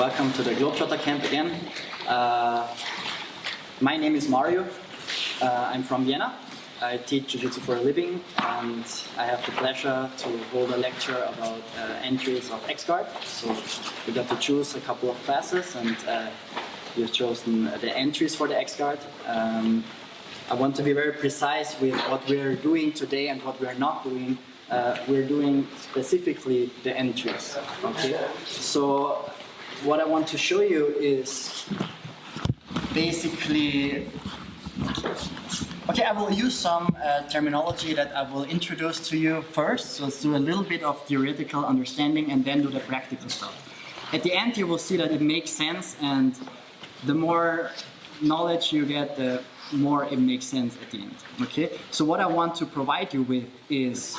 welcome to the Globetrotter camp again. My name is Mario. I'm from Vienna. I teach Jiu-Jitsu for a living, and I have the pleasure to hold a lecture about entries of X-Guard. So we got to choose a couple of classes, and we've chosen the entries for the X-Guard. I want to be very precise with what we're doing today and what we're not doing. We're doing specifically the entries. Okay? So what I want to show you is basically, okay, I will use some terminology that I will introduce to you first. So let's do a little bit of theoretical understanding and then do the practical stuff. At the end you will see that it makes sense, and the more knowledge you get, the more it makes sense at the end. Okay? So what I want to provide you with is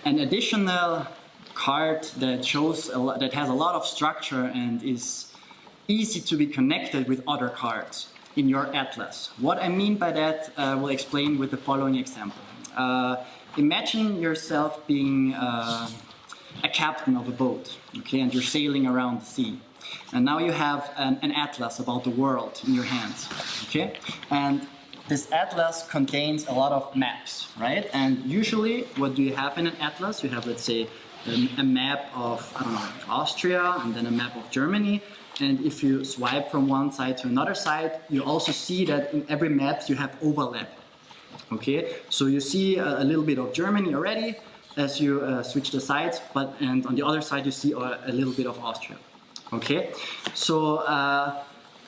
an additional card that shows that has a lot of structure and is easy to be connected with other cards in your atlas. What I mean by that, I will explain with the following example. Imagine yourself being a captain of a boat, okay, and you're sailing around the sea. And now you have an atlas about the world in your hands, okay? And this atlas contains a lot of maps, right? And usually, what do you have in an atlas? You have, let's say, a map of, I don't know, Austria, and then a map of Germany. And if you swipe from one side to another side, you also see that in every map you have overlap. Okay, so you see a little bit of Germany already as you switch the sides, and on the other side you see a little bit of Austria. Okay, so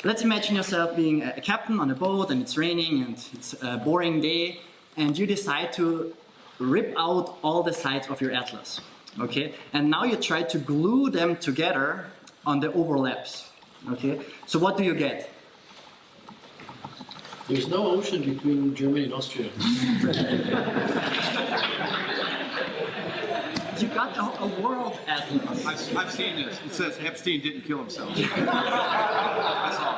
let's imagine yourself being a captain on a boat, and it's raining and it's a boring day, and you decide to rip out all the sides of your atlas. Okay, and now you try to glue them together on the overlaps. Okay, so what do you get? There's no ocean between Germany and Austria. You got a world atlas. I've seen this. It says Epstein didn't kill himself. I saw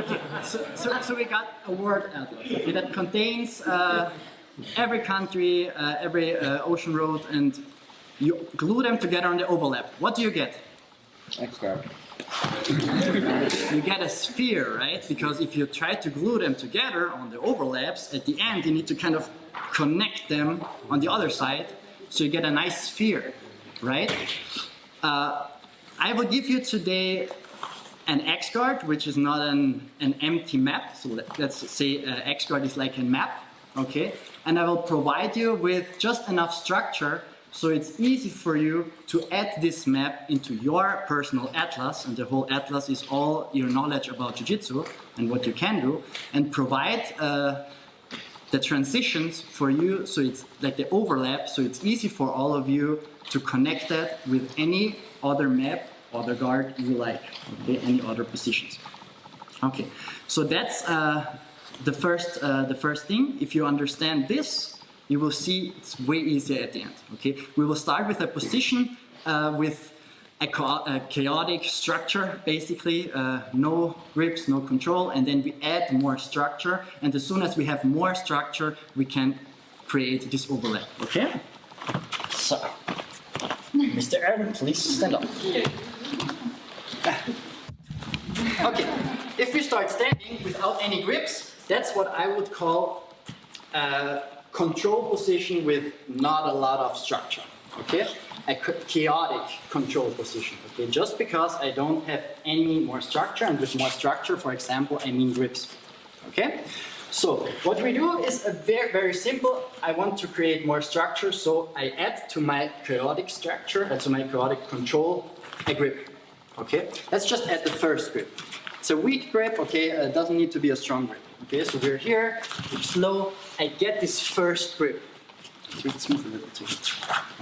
it. Okay, so we got a world atlas, okay, that contains every country, every ocean road, and you glue them together on the overlap. What do you get? X-Guard. You get a sphere, right? Because if you try to glue them together on the overlaps, at the end you need to kind of connect them on the other side, so you get a nice sphere, right? I will give you today an X-Guard, which is not an empty map. So let's say X-Guard is like a map, okay? And I will provide you with just enough structure so it's easy for you to add this map into your personal atlas, and the whole atlas is all your knowledge about Jiu-Jitsu and what you can do, and provide the transitions for you, so it's like the overlap, so it's easy for all of you to connect that with any other map, other guard you like, okay, any other positions. Okay, so that's the first thing. If you understand this, you will see it's way easier at the end. Okay, we will start with a position with a chaotic structure, basically, no grips, no control, and then we add more structure, and as soon as we have more structure, we can create this overlap, okay? So, Mr. Aaron, please stand up. Okay, if we start standing without any grips, that's what I would call control position with not a lot of structure, okay? A chaotic control position, okay? Just because I don't have any more structure, and with more structure, for example, I mean grips, okay? So what we do is a very, very simple. I want to create more structure, so I add to my chaotic structure, to my chaotic control, a grip, okay? Let's just add the first grip. It's a weak grip, okay? It doesn't need to be a strong grip. Okay, so we're here, it's slow, I get this first grip. Smooth a little too.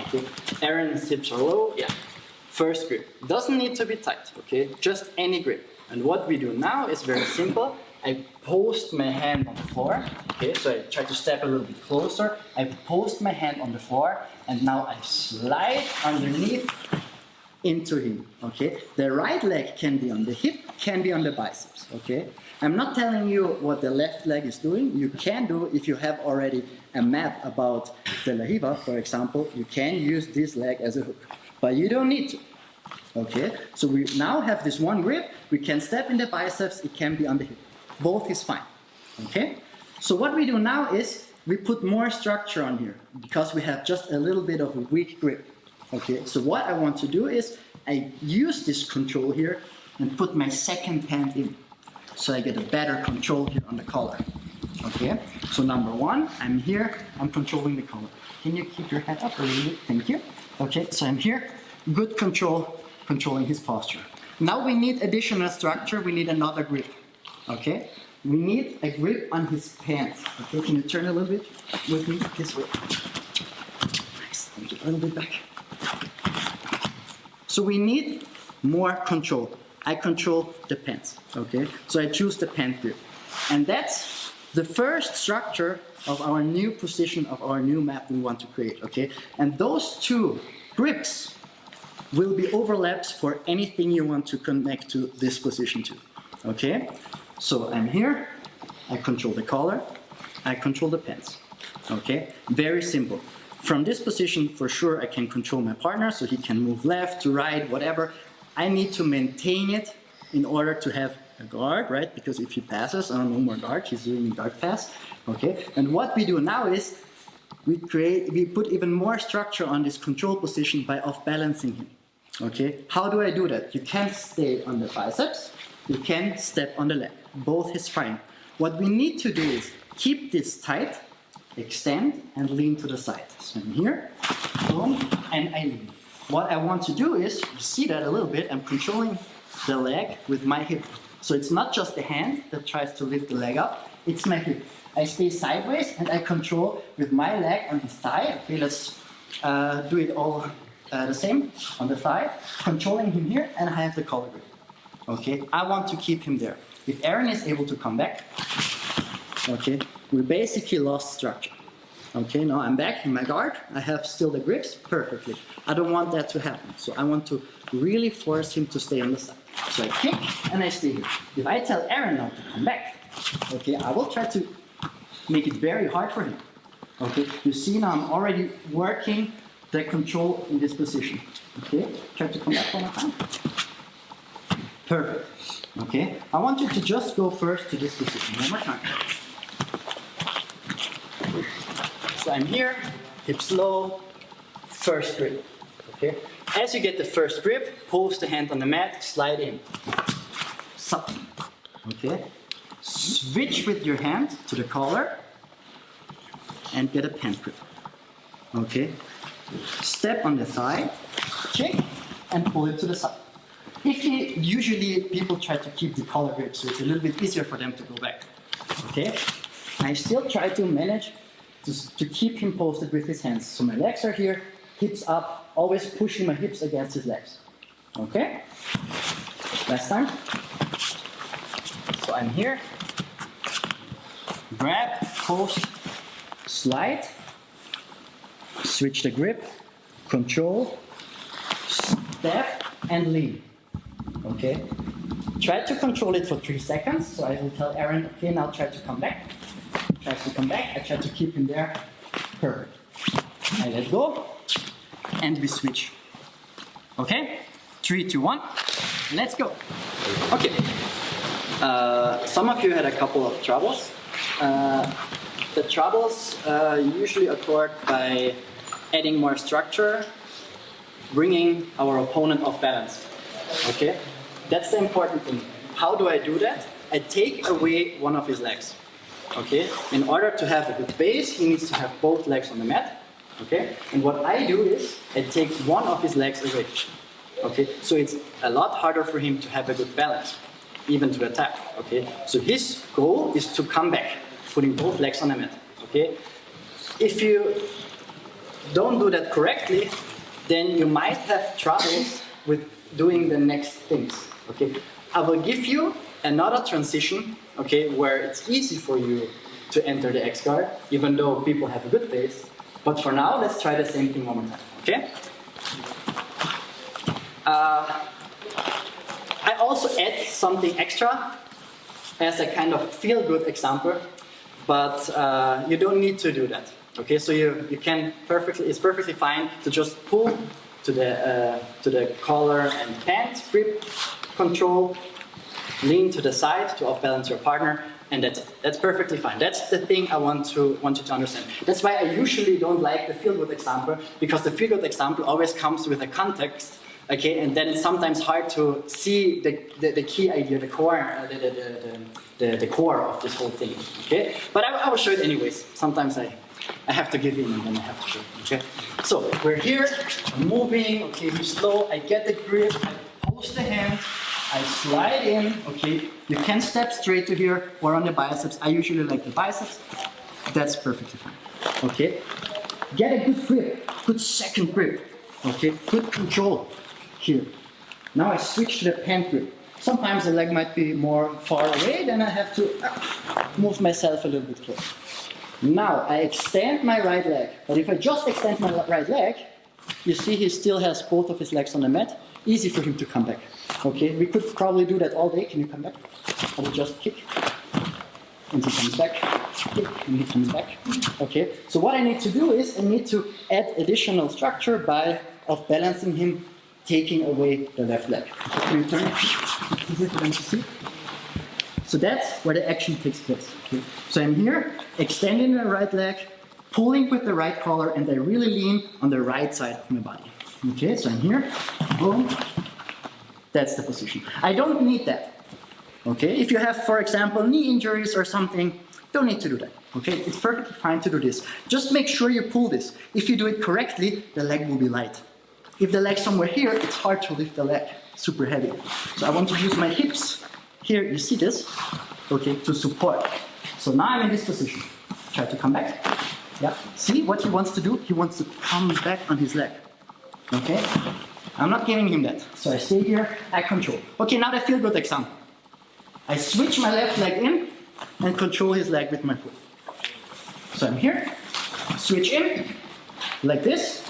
Okay, Aaron's hips are low, yeah. First grip, doesn't need to be tight, okay? Just any grip. And what we do now is very simple. I post my hand on the floor, okay? So I try to step a little bit closer. I post my hand on the floor, and now I slide underneath into him, okay? The right leg can be on the hip, can be on the biceps, okay? I'm not telling you what the left leg is doing. You can do, if you have already a map about the La Riva, for example, you can use this leg as a hook. But you don't need to. Okay, so we now have this one grip. We can step in the biceps, it can be on the hip. Both is fine. Okay, so what we do now is we put more structure on here because we have just a little bit of a weak grip. Okay, so what I want to do is I use this control here and put my second hand in. So I get a better control here on the collar. Okay, so number one, I'm here, I'm controlling the collar. Can you keep your head up a little bit? Thank you. Okay, so I'm here, good control, controlling his posture. Now we need additional structure, we need another grip. Okay, we need a grip on his pants. Okay, can you turn a little bit with me this way? Nice, thank you, a little bit back. So we need more control. I control the pants, okay? So I choose the pant grip. And that's the first structure of our new position of our new map we want to create, okay? And those two grips will be overlaps for anything you want to connect to this position to, okay? So I'm here, I control the collar, I control the pants, okay? Very simple. From this position, for sure, I can control my partner, so he can move left to right, whatever. I need to maintain it in order to have a guard, right? Because if he passes, no more guard, he's doing guard pass, okay? And what we do now is we put even more structure on this control position by off-balancing him, okay? How do I do that? You can stay on the biceps, you can step on the leg. Both is fine. What we need to do is keep this tight, extend, and lean to the side. So I'm here, boom, and I lean. What I want to do is, you see that a little bit, I'm controlling the leg with my hip. So it's not just the hand that tries to lift the leg up, it's my hip. I stay sideways and I control with my leg on his thigh. Okay, let's do it all the same on the thigh. Controlling him here and I have the collar grip. Okay, I want to keep him there. If Aaron is able to come back, okay, we basically lost structure. Okay, now I'm back in my guard. I have still the grips perfectly. I don't want that to happen. So I want to really force him to stay on the side. So I kick and I stay here. If I tell Aaron now to come back, okay, I will try to make it very hard for him. Okay, you see now I'm already working the control in this position. Okay, try to come back one more time. Perfect. Okay, I want you to just go first to this position. One more time. So I'm here, hips low, first grip, okay? As you get the first grip, pose the hand on the mat, slide in. Sup, okay? Switch with your hand to the collar and get a pant grip, okay? Step on the thigh, kick, and pull it to the side. Usually people try to keep the collar grip, so it's a little bit easier for them to go back, okay? I still try to manage to keep him posted with his hands. So my legs are here, hips up, always pushing my hips against his legs. Okay? Last time. So I'm here, grab, post, slide, switch the grip, control, step, and lean. Okay? Try to control it for 3 seconds. So I will tell Aaron, okay, now try to come back. Tries to come back, I try to keep him there. Perfect. I let go, and we switch. Okay? 3, 2, 1, let's go. Okay. Some of you had a couple of troubles. The troubles usually occurred by adding more structure, bringing our opponent off balance. Okay? That's the important thing. How do I do that? I take away one of his legs. Okay, in order to have a good base, he needs to have both legs on the mat. Okay, and what I do is I take one of his legs away. Okay, so it's a lot harder for him to have a good balance, even to attack. Okay, so his goal is to come back, putting both legs on the mat. Okay, if you don't do that correctly, then you might have troubles with doing the next things. Okay, I will give you another transition, okay, where it's easy for you to enter the X guard, even though people have a good base. But for now, let's try the same thing one more time, okay? I also add something extra as a kind of feel-good example, but you don't need to do that, okay? So you can it's perfectly fine to just pull to the collar and pant grip control, lean to the side to off-balance your partner, and that's perfectly fine. That's the thing I want you to understand. That's why I usually don't like the feel-good example, because the feel-good example always comes with a context, okay, and then it's sometimes hard to see the key idea, the core, the core of this whole thing, okay? But I will show it anyways. Sometimes I have to give in and then I have to show it, okay? So we're here, I'm moving, okay, we're slow, I get the grip, I post the hand, I slide in, okay? You can step straight to here or on the biceps. I usually like the biceps. That's perfectly fine, okay? Get a good grip, good second grip, okay? Good control here. Now I switch to the pant grip. Sometimes the leg might be more far away, then I have to move myself a little bit closer. Now I extend my right leg, but if I just extend my right leg, you see he still has both of his legs on the mat. Easy for him to come back. Okay, we could probably do that all day. Can you come back? I will just kick, and he comes back, kick, and he comes back. Okay, so what I need to do is I need to add additional structure by balancing him, taking away the left leg. Okay, can you turn? Easy for them to see. So that's where the action takes place. Okay? So I'm here, extending the right leg, pulling with the right collar, and I really lean on the right side of my body. Okay, so I'm here, boom. That's the position. I don't need that. Okay, if you have, for example, knee injuries or something, don't need to do that. Okay, it's perfectly fine to do this. Just make sure you pull this. If you do it correctly, the leg will be light. If the leg's somewhere here, it's hard to lift the leg, super heavy. So I want to use my hips. Here, you see this? Okay, to support. So now I'm in this position. Try to come back. Yeah, see what he wants to do? He wants to come back on his leg. Okay? I'm not giving him that. So I stay here, I control. Okay, now the feel-good example. I switch my left leg in and control his leg with my foot. So I'm here, switch in, like this.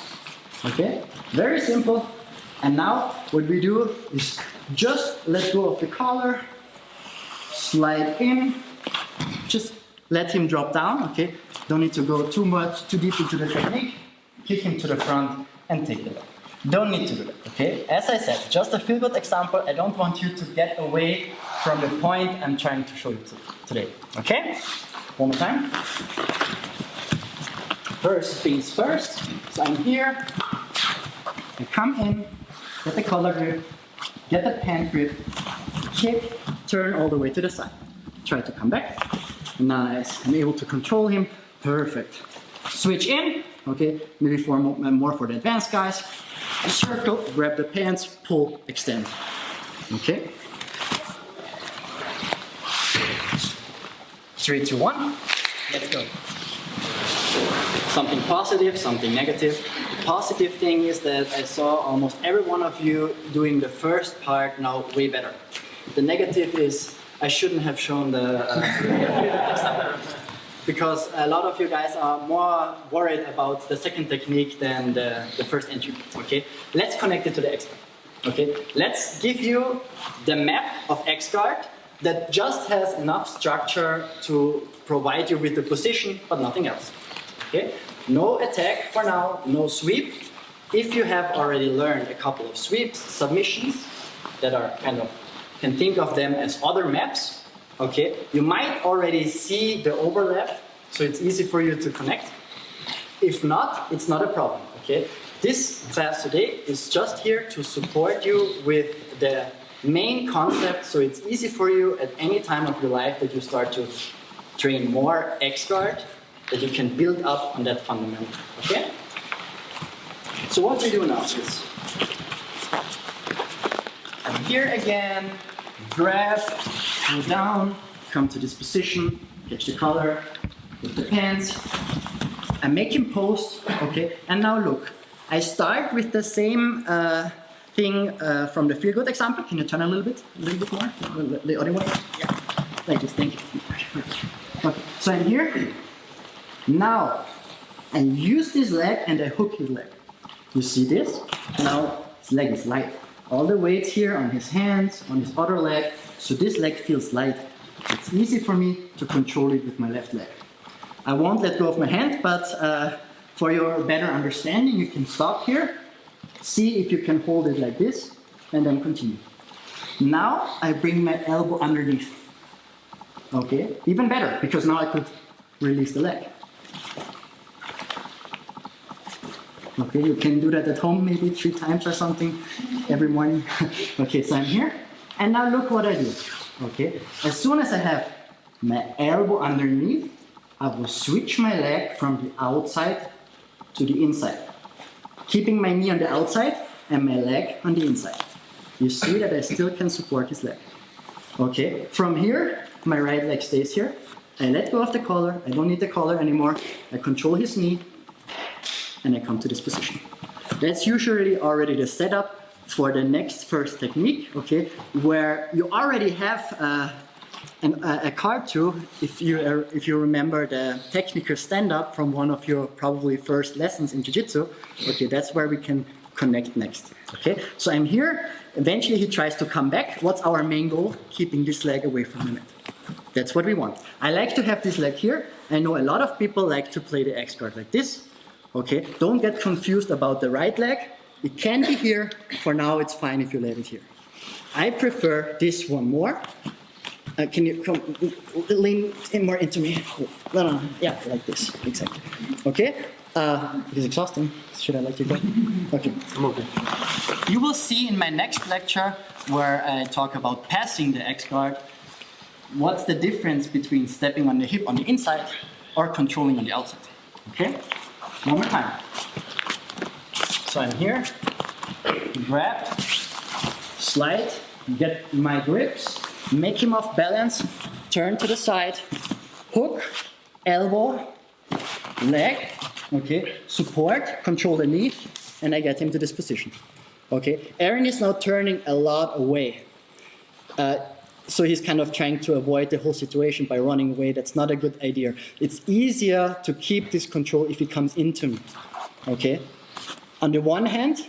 Okay, very simple. And now what we do is just let go of the collar, slide in, just let him drop down, okay? Don't need to go too deep into the technique. Kick him to the front and take the leg. Don't need to do that, okay? As I said, just a feel-good example. I don't want you to get away from the point I'm trying to show you today, okay? One more time. First things first. So I'm here. I come in, get the collar grip, get the pant grip, kick, turn all the way to the side. Try to come back. Nice. I'm able to control him. Perfect. Switch in. Okay, maybe more for the advanced guys. Circle, grab the pants, pull, extend. Okay. 3, 2, 1. Let's go. Something positive, something negative. The positive thing is that I saw almost every one of you doing the first part now way better. The negative is I shouldn't have shown the example. Because a lot of you guys are more worried about the second technique than the first entry. Okay, let's connect it to the X-guard. Okay, let's give you the map of X-guard that just has enough structure to provide you with the position, but nothing else. Okay, no attack for now, no sweep. If you have already learned a couple of sweeps, submissions that are kind of, can think of them as other maps. Okay, you might already see the overlap, so it's easy for you to connect. If not, it's not a problem, okay? This class today is just here to support you with the main concept, so it's easy for you at any time of your life that you start to train more X-guard, that you can build up on that fundamental, okay? So what we do now is, I'm here again, grab, go down, come to this position, catch the collar, with the pants, I make him post, okay, and now look, I start with the same thing from the feel-good example. Can you turn a little bit more, the other way? Yeah, like this, thank you. Okay, so I'm here, now I use this leg and I hook his leg. You see this? Now his leg is light. All the weight here on his hands, on his other leg, so this leg feels light. It's easy for me to control it with my left leg. I won't let go of my hand, but for your better understanding, you can stop here, See if you can hold it like this, and then continue. Now I bring my elbow underneath. Okay, even better, because now I could release the leg. Okay, you can do that at home maybe 3 times or something every morning. Okay, so I'm here, and now look what I do. Okay, as soon as I have my elbow underneath, I will switch my leg from the outside to the inside, keeping my knee on the outside and my leg on the inside. You see that I still can support his leg. Okay, from here, my right leg stays here. I let go of the collar, I don't need the collar anymore. I control his knee, and I come to this position. That's usually already the setup for the next first technique, okay, where you already have a card to, if you remember the technical stand-up from one of your probably first lessons in Jiu-Jitsu, okay, that's where we can connect next, okay? So I'm here, eventually he tries to come back. What's our main goal? Keeping this leg away from the mat. That's what we want. I like to have this leg here. I know a lot of people like to play the X guard like this, okay? Don't get confused about the right leg. It can be here. For now, it's fine if you let it here. I prefer this one more. Can you come lean in more into me? No, yeah, like this, exactly. Okay, it's exhausting. Should I let you go? Okay, I'm okay. You will see in my next lecture where I talk about passing the X guard, what's the difference between stepping on the hip on the inside or controlling on the outside. Okay, one more time. So I'm here, grab, slide, get my grips, make him off balance, turn to the side, hook, elbow, leg, okay, support, control the knee, and I get him to this position. Okay, Aaron is now turning a lot away. So he's kind of trying to avoid the whole situation by running away. That's not a good idea. It's easier to keep this control if he comes into me. Okay? On the one hand,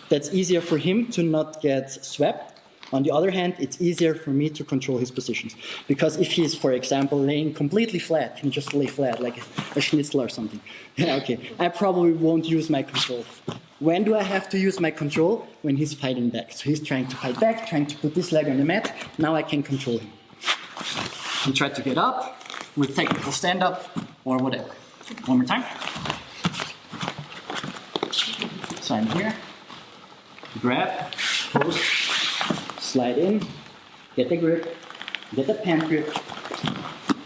that's easier for him to not get swept. On the other hand, it's easier for me to control his positions. Because if he's, for example, laying completely flat, can just lay flat like a schnitzel or something. Yeah, okay, I probably won't use my control. When do I have to use my control? When he's fighting back. So he's trying to fight back, trying to put this leg on the mat. Now I can control him. And try to get up with technical stand-up or whatever. One more time. So I'm here. Grab, post, slide in, get the grip, get the pant grip,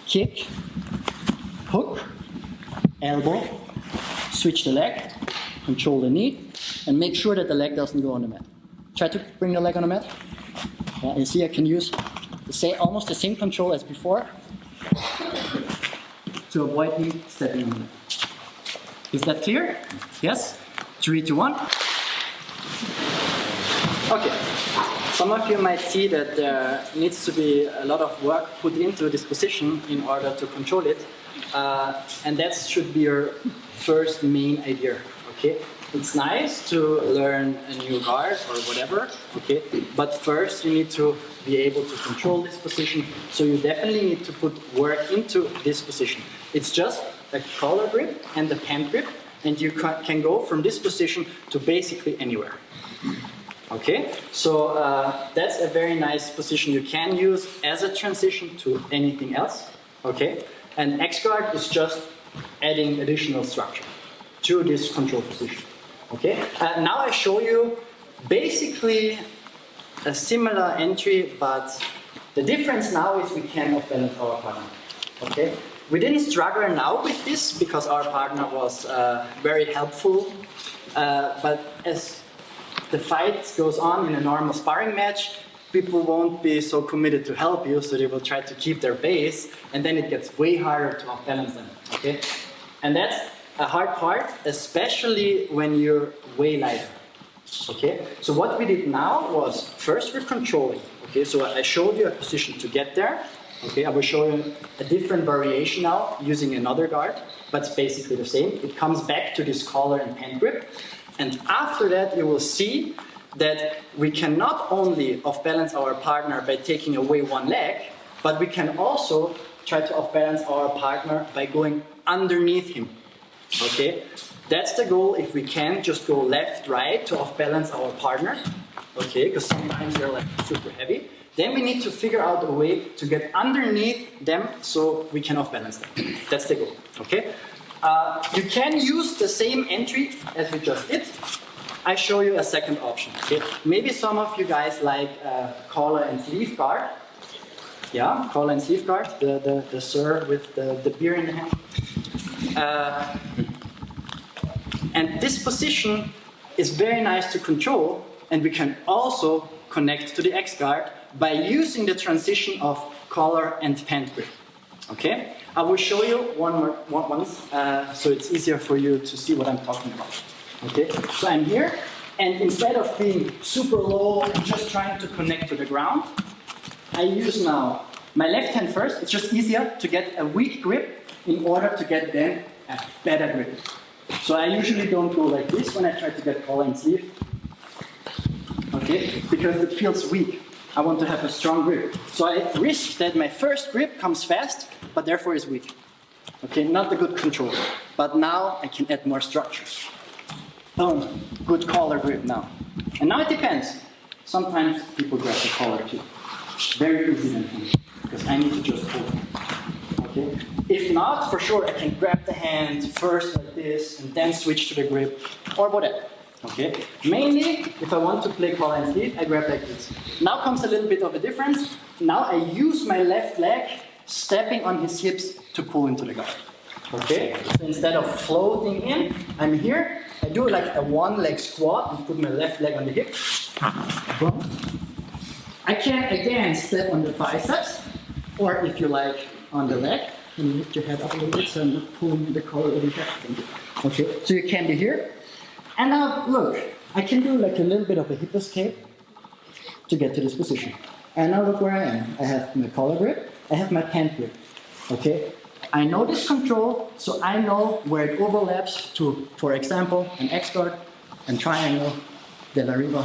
kick, hook, elbow, switch the leg, control the knee, and make sure that the leg doesn't go on the mat. Try to bring the leg on the mat. You see I can use almost the same control as before to avoid me stepping on the mat. Is that clear? Yes? 3, 2, 1. Okay. Some of you might see that there needs to be a lot of work put into this position in order to control it. And that should be your first main idea. Okay? It's nice to learn a new guard or whatever, okay? But first you need to be able to control this position. So you definitely need to put work into this position. It's just a collar grip and the pant grip, and you can go from this position to basically anywhere. Okay, so that's a very nice position you can use as a transition to anything else. Okay, and X guard is just adding additional structure to this control position. Okay, now I show you basically a similar entry, but the difference now is we can off-balance our partner. Okay, we didn't struggle now with this because our partner was very helpful, but as the fight goes on in a normal sparring match, people won't be so committed to help you, so they will try to keep their base, and then it gets way harder to off-balance them, okay? And that's a hard part, especially when you're way lighter, okay? So what we did now was, first we're controlling, okay? So I showed you a position to get there, okay? I will show you a different variation now, using another guard, but it's basically the same. It comes back to this collar and pant grip. And after that, you will see that we can not only off-balance our partner by taking away one leg, but we can also try to off-balance our partner by going underneath him. Okay, that's the goal. If we can just go left, right to off balance our partner. Okay, because sometimes they're like super heavy. Then we need to figure out a way to get underneath them so we can off balance them. That's the goal. Okay. You can use the same entry as we just did. I show you a second option. Okay? Maybe some of you guys like collar and sleeve guard. Yeah, collar and sleeve guard. The sir with the beer in the hand. And this position is very nice to control, and we can also connect to the X guard by using the transition of collar and pant grip. Okay? I will show you once, so it's easier for you to see what I'm talking about. Okay? So I'm here, and instead of being super low and just trying to connect to the ground, I use now my left hand first. It's just easier to get a weak grip in order to get then a better grip. So I usually don't go like this when I try to get collar and sleeve. Okay? Because it feels weak. I want to have a strong grip. So I risk that my first grip comes fast, but therefore is weak. Okay, not a good control. But now I can add more structure. Good collar grip now. And now it depends. Sometimes people grab the collar too. Very easy then for me, because I need to just pull. Okay? If not, for sure I can grab the hand first like this, and then switch to the grip, or whatever. Okay? Mainly, if I want to play collar and sleeve, I grab like this. Now comes a little bit of a difference. Now I use my left leg, stepping on his hips to pull into the guard. Okay? So instead of floating in, I'm here. I do like a one-leg squat and put my left leg on the hip. I can again step on the biceps, or if you like, on the leg. And lift your head up a little bit so I'm not pulling the collar over your head. Okay? So you can be here. And now, look, I can do like a little bit of a hip escape to get to this position. And now look where I am. I have my collar grip, I have my pant grip. Okay? I know this control, so I know where it overlaps to, for example, an X guard, and triangle, de la riva,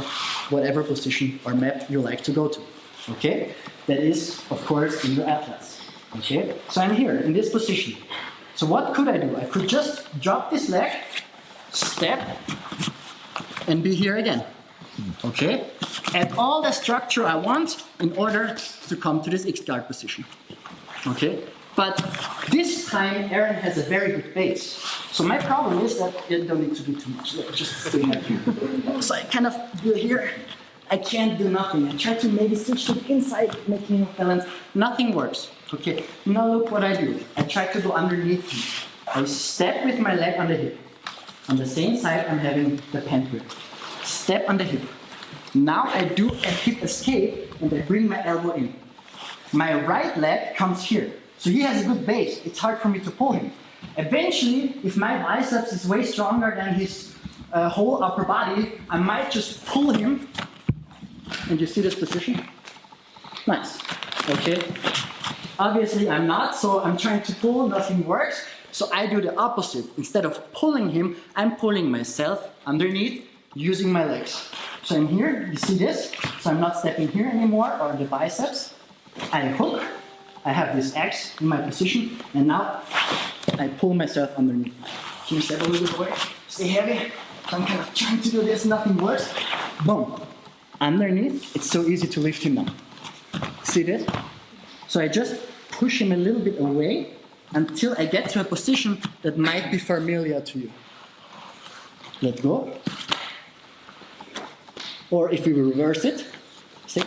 whatever position or map you like to go to. Okay? That is, of course, in your atlas. Okay? So I'm here in this position. So what could I do? I could just drop this leg, step, and be here again. Okay? Add all the structure I want in order to come to this X guard position. Okay? But this time Aaron has a very good base. So my problem is that you don't need to do too much. Look, just stay like here. So I kind of do here. I can't do nothing. I try to maybe switch to the inside, making balance. Nothing works. Okay? Now look what I do. I try to go underneath him. I step with my leg on the hip. On the same side, I'm having the pant grip. Step on the hip. Now I do a hip escape and I bring my elbow in. My right leg comes here. So he has a good base. It's hard for me to pull him. Eventually, if my biceps is way stronger than his whole upper body, I might just pull him. And you see this position? Nice. Okay. Obviously, I'm not, so I'm trying to pull, nothing works. So I do the opposite. Instead of pulling him, I'm pulling myself underneath using my legs. So I'm here, you see this? So I'm not stepping here anymore, or the biceps. I hook, I have this X in my position, and now I pull myself underneath. Can you step a little bit away? Stay heavy. So I'm kind of trying to do this, nothing works. Boom. Underneath, it's so easy to lift him now. See this? So I just push him a little bit away until I get to a position that might be familiar to you. Let go. Or if we reverse it, see?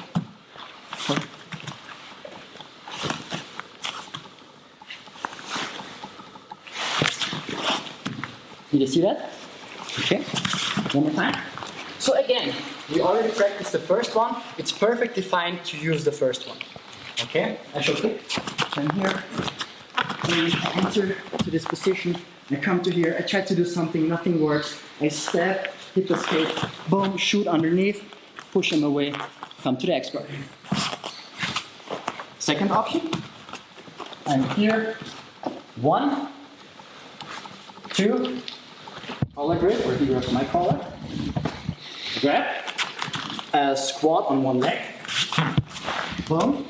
Did you see that? Okay, one more time. So again, we already practiced the first one. It's perfectly fine to use the first one. Okay, I shall click. So I'm here. I enter to this position. I come to here. I try to do something. Nothing works. I step, hip escape, boom, shoot underneath, push him away, come to the X guard. Second option. I'm here. 1, 2. Collar grip, or here's my collar. Grab. Squat on one leg. Boom.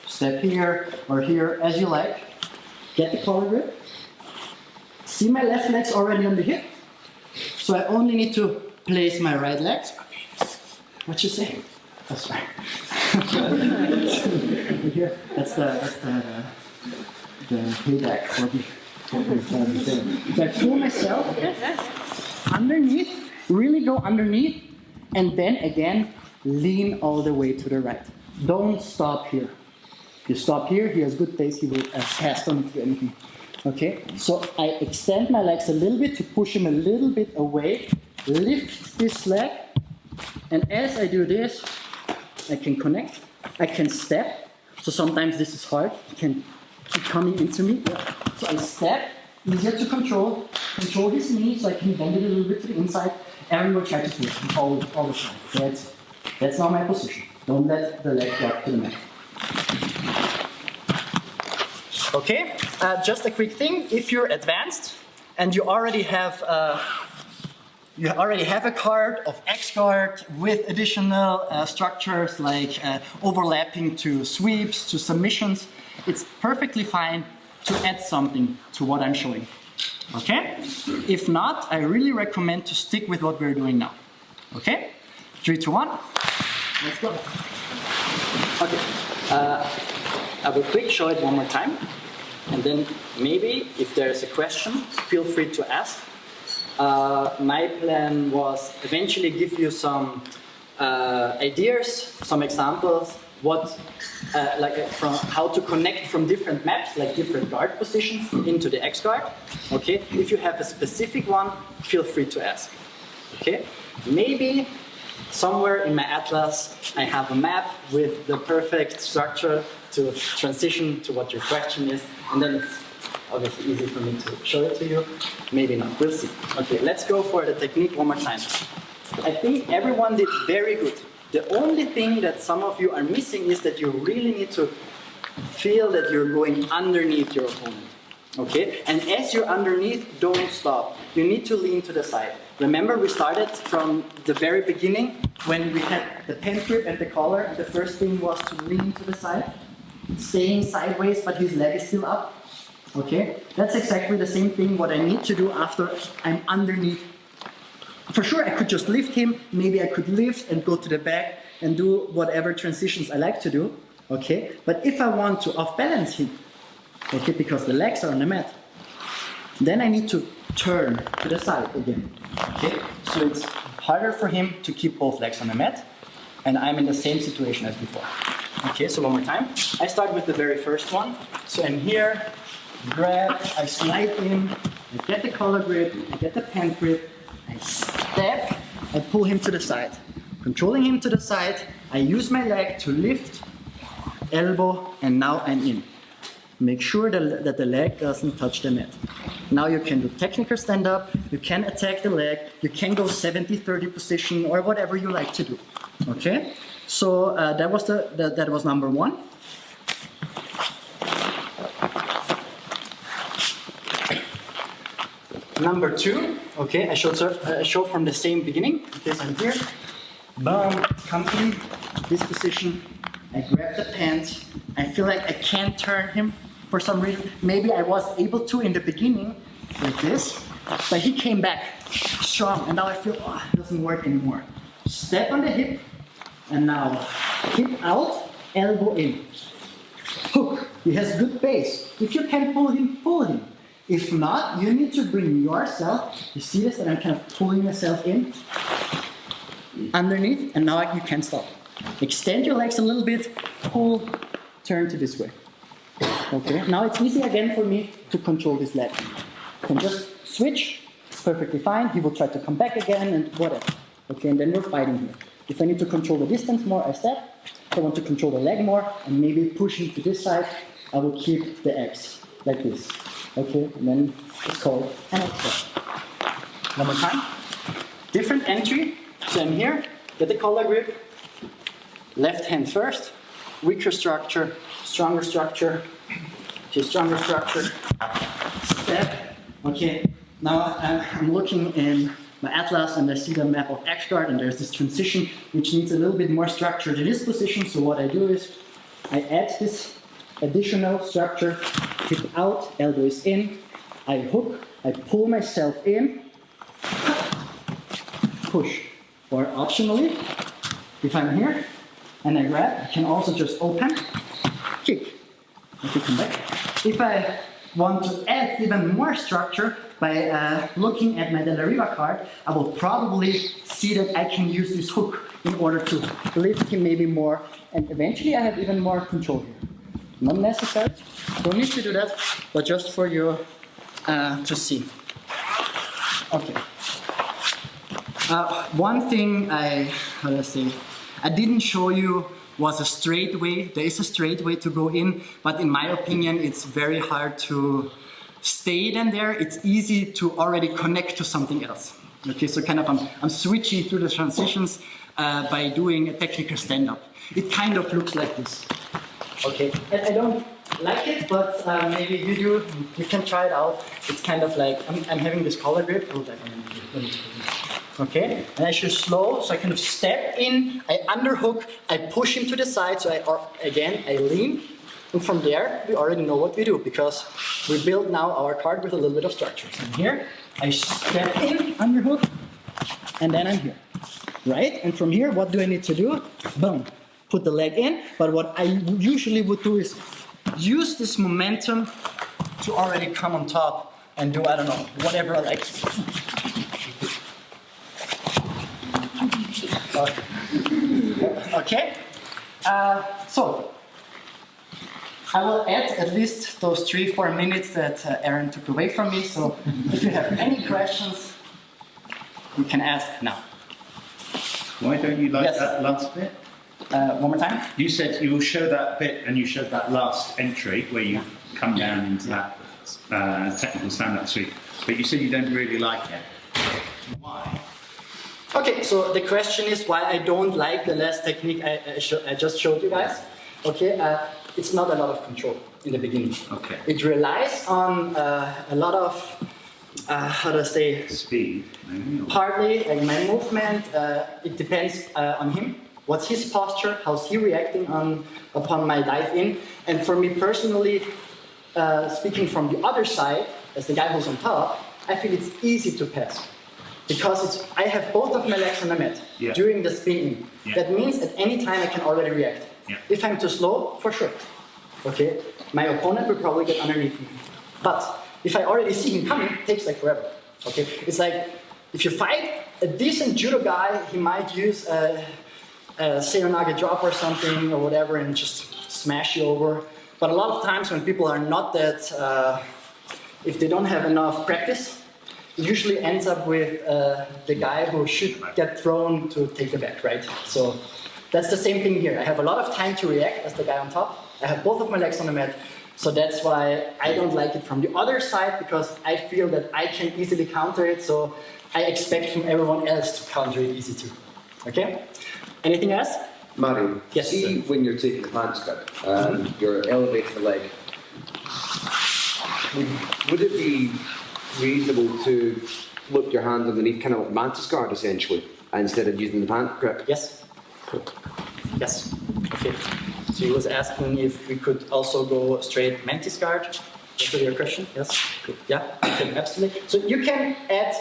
Step here or here as you like. Get the collar grip. See my left leg's already on the hip, so I only need to place my right leg. What you say? That's right. Here, that's the payback for the thing. So I pull myself underneath, really go underneath, and then again lean all the way to the right. Don't stop here. If you stop here, he has good pace, he will cast on to anything. Okay, so I extend my legs a little bit to push him a little bit away, lift this leg, and as I do this, I can connect, I can step, so sometimes this is hard, he can keep coming into me. So I step, easier to control his knee, so I can bend it a little bit to the inside, and we will try to do it all the time. That's not my position. Don't let the leg drop to the mat. Okay, just a quick thing. If you're advanced and you already have a card of X guard with additional structures like overlapping to sweeps, to submissions, it's perfectly fine to add something to what I'm showing. Okay? If not, I really recommend to stick with what we're doing now. Okay? 3, 2, 1. Let's go. Okay. I will quick show it one more time. And then maybe if there's a question, feel free to ask. My plan was eventually give you some ideas, some examples, from how to connect from different maps, like different guard positions into the X guard. Okay, if you have a specific one, feel free to ask. Okay, maybe somewhere in my atlas I have a map with the perfect structure to transition to what your question is, and then it's obviously easy for me to show it to you. Maybe not, we'll see. Okay, let's go for the technique one more time. I think everyone did very good. The only thing that some of you are missing is that you really need to feel that you're going underneath your opponent. Okay, and as you're underneath, don't stop. You need to lean to the side. Remember, we started from the very beginning when we had the pen grip and the collar, and the first thing was to lean to the side, staying sideways, but his leg is still up. Okay, that's exactly the same thing what I need to do after I'm underneath. For sure, I could just lift him. Maybe I could lift and go to the back and do whatever transitions I like to do. Okay, but if I want to off-balance him, okay, because the legs are on the mat, then I need to turn to the side again. Okay, so it's harder for him to keep both legs on the mat, and I'm in the same situation as before. Okay, so one more time. I start with the very first one. So I'm here, grab, I slide in, I get the collar grip, I get the pen grip, I step, I pull him to the side. Controlling him to the side, I use my leg to lift, elbow, and now I'm in. Make sure that the leg doesn't touch the mat. Now you can do technical stand-up, you can attack the leg, you can go 70-30 position or whatever you like to do. Okay? So that was number one. Number two, okay, I show from the same beginning. Okay, so I'm here, boom, come in, this position, I grab the pants, I feel like I can't turn him for some reason. Maybe I was able to in the beginning, like this, but he came back strong, and now I feel, it doesn't work anymore. Step on the hip, and now hip out, elbow in. Hook, he has good base. If you can pull him, pull him. If not, you need to bring yourself, you see this, that I'm kind of pulling myself in, underneath, and now you can't stop. Extend your legs a little bit, pull, turn to this way. Okay, now it's easy again for me to control this leg. I can just switch, perfectly fine, he will try to come back again and whatever. Okay, and then we're fighting here. If I need to control the distance more, I step. If I want to control the leg more and maybe push him to this side, I will keep the X like this. Okay, and then it's called an X. One more time. Different entry. So I'm here, get the collar grip, left hand first, weaker structure, stronger structure, to stronger structure, step. Okay, now I'm looking in my atlas and I see the map of X guard, and there's this transition which needs a little bit more structure to this position. So what I do is I add this additional structure, hip out, elbow is in, I hook, I pull myself in, push. Or optionally, if I'm here and I grab, I can also just open, kick. Okay, come back. If I want to add even more structure by looking at my De La Riva card, I will probably see that I can use this hook in order to lift him maybe more, and eventually I have even more control here. Not necessary, don't need to do that, but just for you to see. Okay. One thing I didn't show you was a straight way. There is a straight way to go in, but in my opinion, it's very hard to stay in there. It's easy to already connect to something else. Okay, so kind of I'm switching through the transitions by doing a technical stand-up. It kind of looks like this. Okay, and I don't like it, but maybe you do. You can try it out. It's kind of like I'm having this collar grip. Oh, okay, and I should slow, so I kind of step in, I underhook, I push him to the side, so I lean, and from there, we already know what we do, because we build now our card with a little bit of structure. So here, I step in, underhook, and then I'm here, right? And from here, what do I need to do? Boom, put the leg in, but what I usually would do is use this momentum to already come on top and do, I don't know, whatever I like. Okay, so I will add at least those 3-4 minutes that Aaron took away from me. So if you have any questions, you can ask now. Why don't you like Yes. that last bit? One more time. You said you will show that bit, and you showed that last entry where you come down into that technical stand-up suite. But you said you don't really like it. Why? Okay, so the question is why I don't like the last technique I just showed you guys. Okay, it's not a lot of control in the beginning. Okay. It relies on a lot of, how to say, Speed, maybe? Or... partly like my movement. It depends on him. What's his posture? How's he reacting upon my dive in? And for me personally, speaking from the other side, as the guy who's on top, I feel it's easy to pass. Because I have both of my legs on the mat during the spin-in. Yeah. That means at any time I can already react. Yeah. If I'm too slow, for sure. Okay, my opponent will probably get underneath me. But if I already see him coming, it takes like forever. Okay, it's like if you fight a decent judo guy, he might use a Seonage drop or something or whatever and just smash you over. But a lot of times when people are not that, if they don't have enough practice, it usually ends up with the guy who should get thrown to take the back, right? So that's the same thing here. I have a lot of time to react as the guy on top. I have both of my legs on the mat. So that's why I don't like it from the other side, because I feel that I can easily counter it. So I expect from everyone else to counter it easy too. Okay? Anything else? Mario, Yes, see sir. when you're taking the pants cut, you're elevating the leg. Would it be reasonable to look your hand underneath, kind of like mantis guard essentially, instead of using the pant grip? Yes. Yes. Okay. So he was asking if we could also go straight mantis guard. Answer your question? Yes. Good. Yeah. Okay. Absolutely. So you can add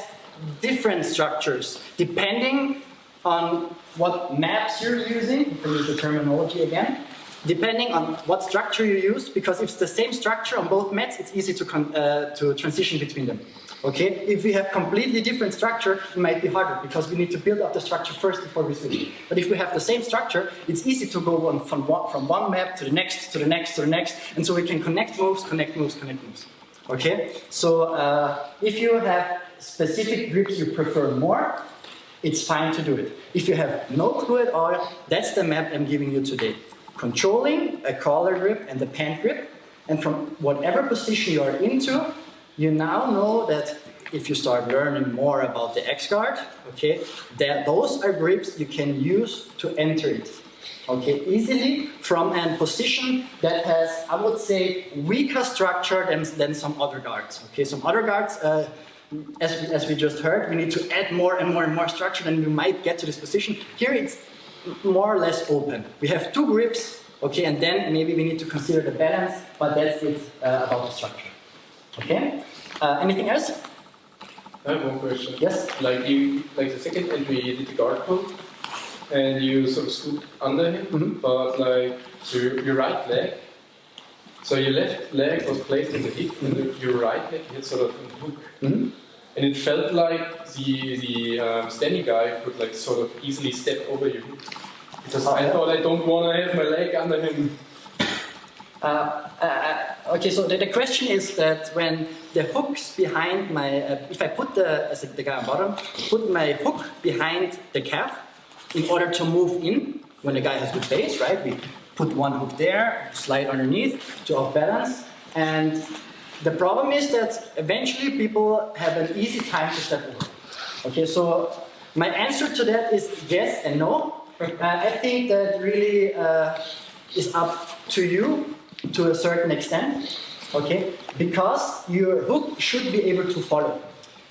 different structures depending on what maps you're using. If I use the terminology again. Depending on what structure you use, because if it's the same structure on both mats, it's easy to transition between them. Okay? If we have completely different structure, it might be harder because we need to build up the structure first before we switch. But if we have the same structure, it's easy to go from one map to the next, to the next, to the next, and so we can connect moves, connect moves, connect moves. Okay? So if you have specific grips you prefer more, it's fine to do it. If you have no clue at all, that's the map I'm giving you today. Controlling a collar grip and the pant grip, and from whatever position you are into, you now know that if you start learning more about the X guard, okay, that those are grips you can use to enter it, okay, easily from a position that has, I would say, weaker structure than some other guards. Okay, some other guards, as we just heard, we need to add more and more and more structure, and we might get to this position. Here it's more or less open. We have two grips, okay, and then maybe we need to consider the balance, but that's it about the structure. Okay? Anything else? I have one question. Yes? Like the second entry, you did the guard pull, and you sort of stood under him, but like, so your right leg, so your left leg was placed in the hip, and your right leg hit sort of in the hook. And it felt like the standing guy could like sort of easily step over your hip. Because I thought I don't want to have my leg under him. Okay, so the question is that when the hooks behind my, if I put as the guy on bottom, put my hook behind the calf in order to move in when the guy has good base, right? We put one hook there, slide underneath to off balance, and the problem is that eventually people have an easy time to step over. Okay, so my answer to that is yes and no. I think that really is up to you to a certain extent, okay? Because your hook should be able to follow.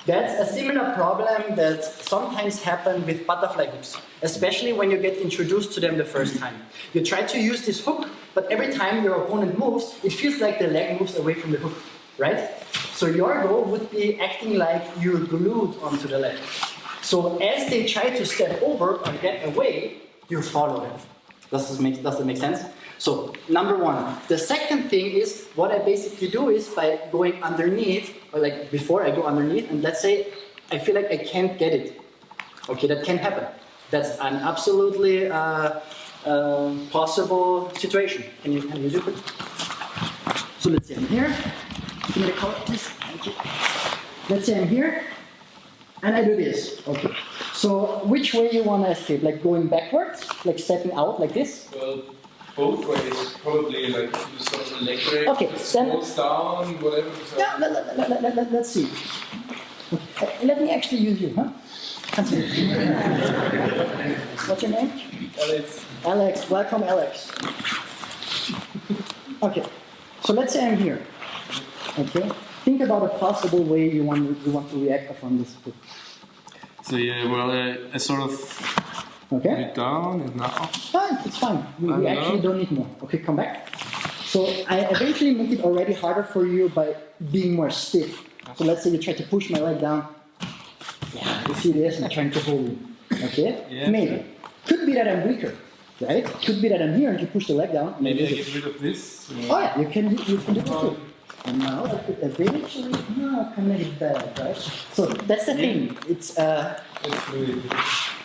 That's a similar problem that sometimes happens with butterfly hooks, especially when you get introduced to them the first time. You try to use this hook, but every time your opponent moves, it feels like the leg moves away from the hook, right? So your goal would be acting like you're glued onto the leg. So as they try to step over or get away, you follow them. Does that make sense? So, number one. The second thing is, what I basically do is by going underneath, or like before I go underneath, and let's say I feel like I can't get it. Okay, that can happen. That's an absolutely possible situation. Can you use it? So let's say I'm here. Give me the color, please. Thank you. Let's say I'm here, and I do this. Okay. So which way you want to escape? Like going backwards, like stepping out like this? Well, both ways, probably like you sort of leg break, Okay, squats down, whatever. So. Yeah, let's see. Let me actually use you, huh? What's your name? Alex. Alex, welcome Alex. Okay, so let's say I'm here. Okay, think about a possible way you want to react upon this. So yeah, well, I sort of Okay. put it down and now. Fine, it's fine. We actually don't need more. Okay, come back. So I eventually make it already harder for you by being more stiff. So let's say you try to push my leg down. Yeah, you see this? I'm trying to hold you. Okay? Yeah. Maybe. Could be that I'm weaker, right? Could be that I'm here and you push the leg down. Maybe I get rid of this. Oh yeah, you can do it too. And now I could eventually can make it better, right? So that's the thing. It's really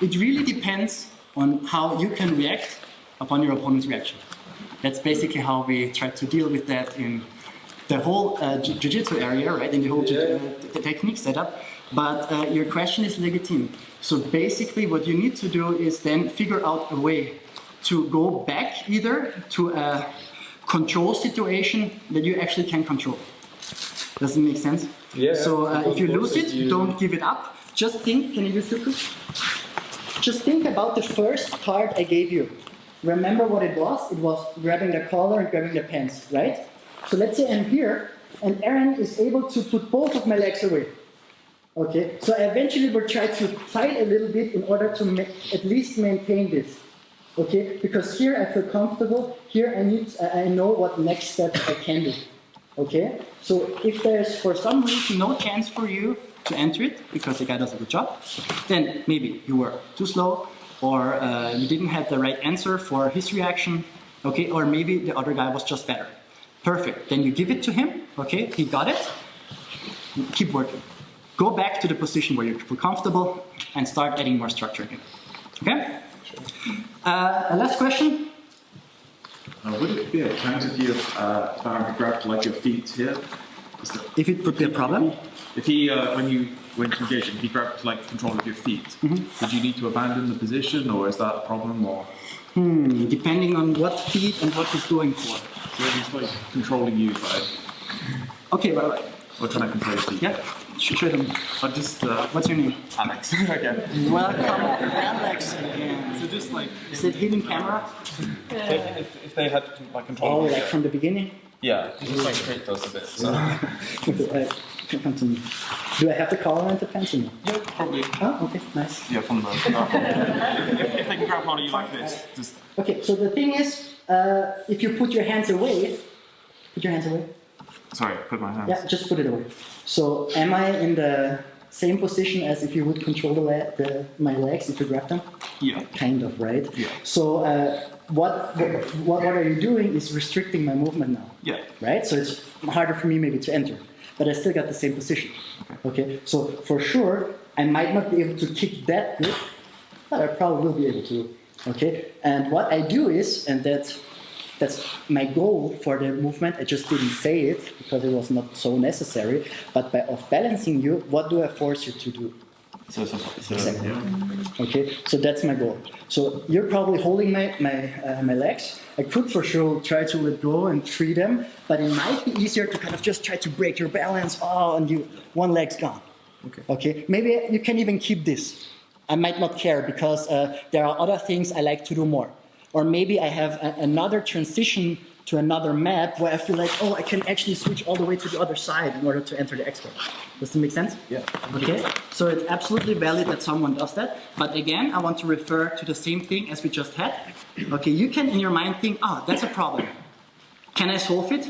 It really depends on how you can react upon your opponent's reaction. That's basically how we try to deal with that in the whole jiu-jitsu area, right? In the whole the technique setup. But your question is legitimate. So basically what you need to do is then figure out a way to go back either to a control situation that you actually can control. Does it make sense? Yeah. So if you lose it, don't give it up. Just think, can you use your Just think about the first card I gave you. Remember what it was? It was grabbing the collar and grabbing the pants, right? So let's say I'm here, and Aaron is able to put both of my legs away. Okay, so I eventually will try to fight a little bit in order to at least maintain this. Okay, because here I feel comfortable, here I know what next steps I can do. Okay, so if there's for some reason no chance for you to enter it because the guy does a good job, then maybe you were too slow, or you didn't have the right answer for his reaction, okay, or maybe the other guy was just better. Perfect, then you give it to him, okay, he got it, keep working. Go back to the position where you feel comfortable and start adding more structure in. Okay? Last question? Would it be a chance if you grabbed like your feet here? If it would be a problem? If he, when you went to engage him, he grabbed like control of your feet, would you need to abandon the position, or is that a problem, or? Depending on what feet and what he's going for. So he's like controlling you, right? Okay, well, Or trying to control your feet? yeah, show them. But just, What's your name? Alex, again. Welcome, Alex again. So just like, Is it hidden camera? if they had like control Oh, of like from the beginning? yeah, just like create those a bit, so. Okay, come to me. Do I have the collar and the pants in me? Yeah, probably. Oh, okay, nice. Yeah, from the if they can grab hold of you like this, just. Okay, so the thing is, if you put your hands away, put your hands away. Sorry, put my hands. Yeah, just put it away. So am I in the same position as if you would control my legs if you grab them? Yeah. Kind of, right? Yeah. So what are you doing is restricting my movement now. Yeah. Right? So it's harder for me maybe to enter, but I still got the same position. Okay? So for sure, I might not be able to kick that good, but I probably will be able to. Okay? And what I do is, and that's my goal for the movement, I just didn't say it because it was not so necessary, but by off balancing you, what do I force you to do? Exactly. Okay, so that's my goal. So you're probably holding my legs. I could for sure try to let go and free them, but it might be easier to kind of just try to break your balance. Oh, and one leg's gone. Okay. Maybe you can even keep this. I might not care because there are other things I like to do more. Or maybe I have another transition to another map where I feel like, oh, I can actually switch all the way to the other side in order to enter the expert. Does that make sense? Yeah. Okay, so it's absolutely valid that someone does that. But again, I want to refer to the same thing as we just had. Okay, you can in your mind think, oh, that's a problem. Can I solve it?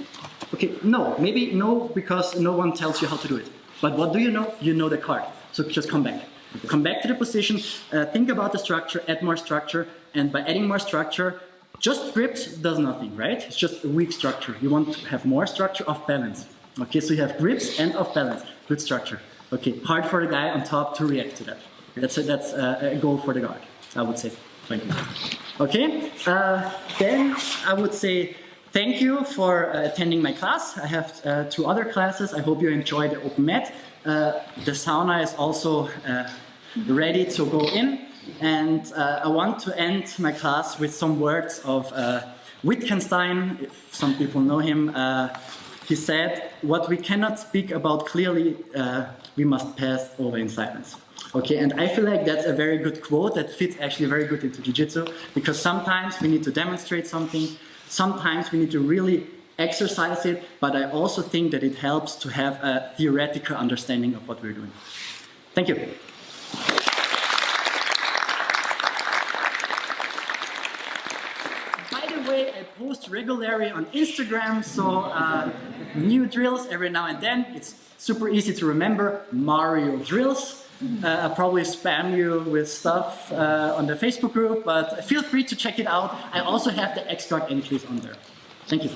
Okay, no, maybe no, because no one tells you how to do it. But what do you know? You know the card. So just come back. Come back to the position, think about the structure, add more structure, and by adding more structure, just grips does nothing, right? It's just a weak structure. You want to have more structure off balance. Okay, so you have grips and off balance. Good structure. Okay, hard for the guy on top to react to that. That's a goal for the guard, I would say. Thank you. Okay, then I would say thank you for attending my class. I have 2 other classes. I hope you enjoy the open mat. The sauna is also ready to go in. And I want to end my class with some words of Wittgenstein, if some people know him. He said, what we cannot speak about clearly, we must pass over in silence. Okay, and I feel like that's a very good quote that fits actually very good into Jiu-Jitsu, because sometimes we need to demonstrate something, sometimes we need to really exercise it, but I also think that it helps to have a theoretical understanding of what we're doing. Thank you. I post regularly on Instagram, so new drills every now and then. It's super easy to remember, Mario Drills. I'll probably spam you with stuff on the Facebook group, but feel free to check it out. I also have the X-Guard entries on there. Thank you.